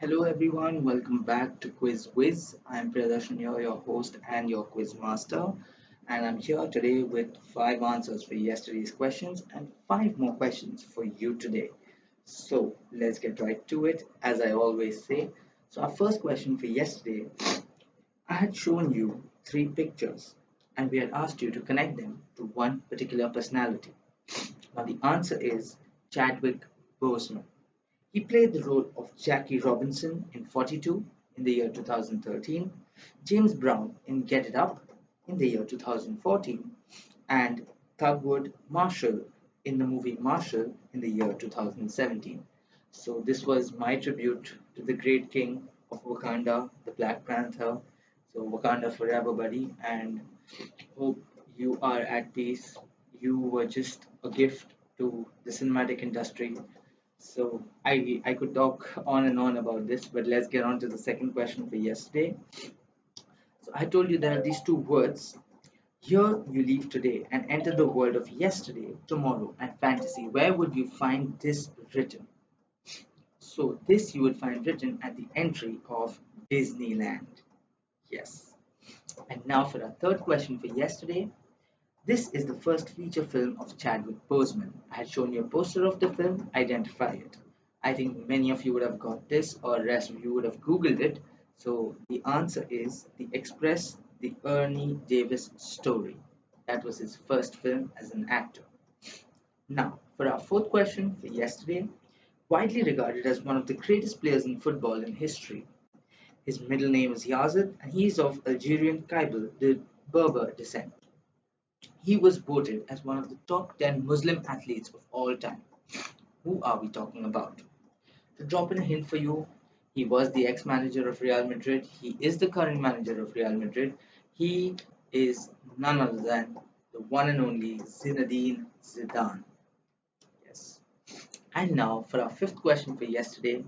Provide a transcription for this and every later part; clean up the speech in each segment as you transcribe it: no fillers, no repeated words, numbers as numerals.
Hello everyone, welcome back to Whiz. I'm Priyadarshan here, your host and your quiz master, and I'm here today with five answers for yesterday's questions and five more questions for you today. So let's get right to it, as I always say. So our first question for yesterday, I had shown you three pictures, and we had asked you to connect them to one particular personality. Now the answer is Chadwick Boseman. He played the role of Jackie Robinson in 42 in the year 2013, James Brown in Get It Up in the year 2014, and Thugwood Marshall in the movie Marshall in the year 2017. So, this was my tribute to the great king of Wakanda, the Black Panther. So, Wakanda forever, buddy, and hope you are at peace. You were just a gift to the cinematic industry, so I could talk on and on about this, but let's get on to the second question for yesterday. So I told you there are these two words. Here you leave today and enter the world of yesterday, tomorrow, and fantasy. Where would you find this written? So this you would find written at the entry of Disneyland. Yes. And now for our third question for yesterday. This is the first feature film of Chadwick Boseman. I had shown you a poster of the film, identify it. I think many of you would have got this, or rest of you would have Googled it. So the answer is The Express, the Ernie Davis story. That was his first film as an actor. Now, for our fourth question for yesterday, widely regarded as one of the greatest players in football in history. His middle name is Yazid, and he is of Algerian Kabyle, the Berber descent. He was voted as one of the top 10 Muslim athletes of all time. Who are we talking about? To drop in a hint for you, he was the ex manager of Real Madrid. He is the current manager of Real Madrid. He is none other than the one and only Zinedine Zidane. Yes. And now for our fifth question for yesterday.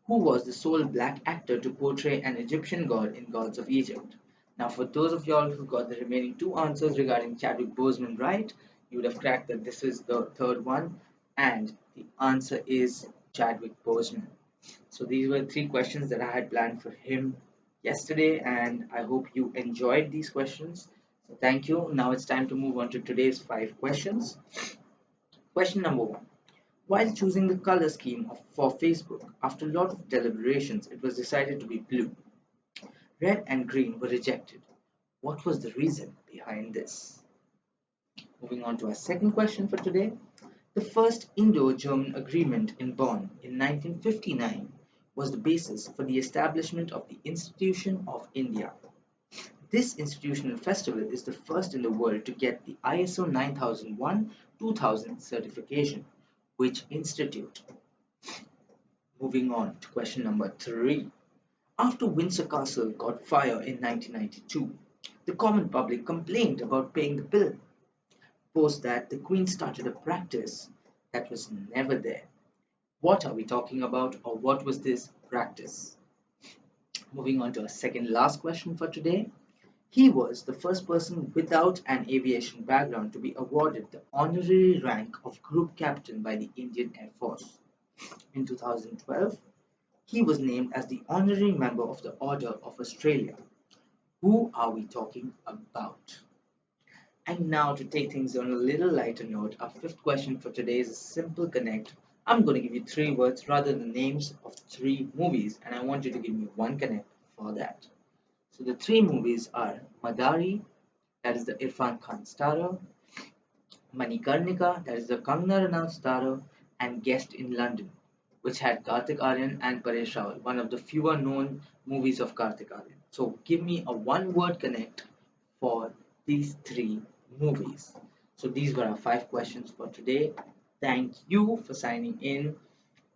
Who was the sole black actor to portray an Egyptian god in Gods of Egypt? Now, for those of y'all who got the remaining two answers regarding Chadwick Boseman right, you would have cracked that this is the third one, and the answer is Chadwick Boseman. So, these were three questions that I had planned for him yesterday, and I hope you enjoyed these questions. So, thank you. Now it's time to move on to today's five questions. Question number one. While choosing the color scheme for Facebook, after a lot of deliberations, it was decided to be blue. Red and green were rejected. What was the reason behind this? Moving on to our second question for today. The first Indo German agreement in Bonn in 1959 was the basis for the establishment of the Institution of India. This institutional festival is the first in the world to get the ISO 9001 2000 certification. Which institute? Moving on to question number three. After Windsor Castle caught fire in 1992, the common public complained about paying the bill. Post that, the Queen started a practice that was never there. What are we talking about, or what was this practice? Moving on to our second last question for today. He was the first person without an aviation background to be awarded the honorary rank of Group Captain by the Indian Air Force. In 2012, he was named as the honorary member of the Order of Australia. Who are we talking about? And now, to take things on a little lighter note, our fifth question for today is a simple connect. I'm going to give you three words rather than names of three movies, and I want you to give me one connect for that. So, the three movies are Madari, that is the Irfan Khan starrer, Manikarnika, that is the Kangna Ranaut starrer, and Guest in London, which had Kartik Aryan and Paresh Rawal, one of the fewer known movies of Kartik Aryan. So give me a one word connect for these three movies. So these were our five questions for today. Thank you for signing in.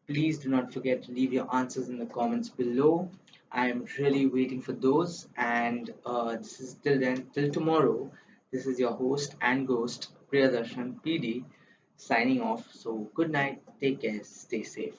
Please do not forget to leave your answers in the comments below. I am really waiting for those. And this is till then, till tomorrow. This is your host and ghost, Priyadarshan PD, signing off. So good night, take care, stay safe.